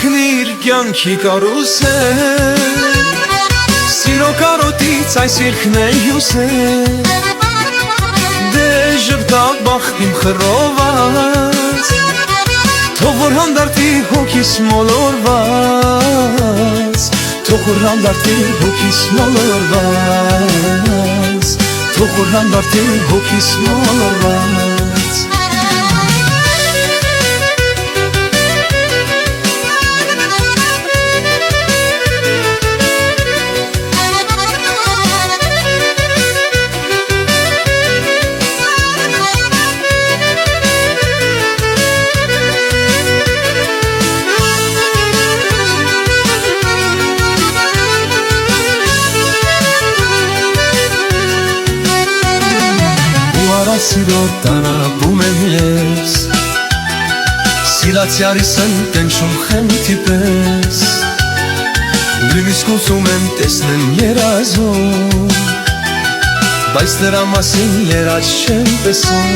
թքնիր կյանքի կարուսել, սիրո կարոտից այս երգն է հյուսել, դե ժպտակ բախտիմ խռոված, թող որ հանդարտի հոգիս մոլորված, թող որ հանդարտի հոգիս մոլորված, թող որ հանդարտի հոգիս մոլորված։ Սիրո տանապում եմ ես, սիրացյարիս են տենչում խենթի պես, նույնիսկ ուզում եմ տեսնեմ երազում, բայց նրա մասին երազ չեմ տեսում։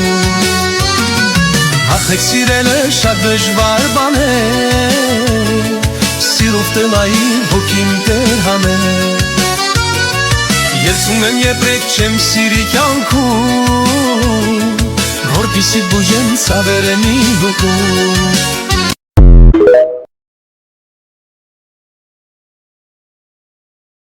Ախեք սիրելը շատ դժվար բան է, սիրով տնայի հոգին տեր հանել, Երսում եմ եպրեք չեմ սիրի կյանքում, որպիսի բուժեմ ծավեր եմ իմ բկում։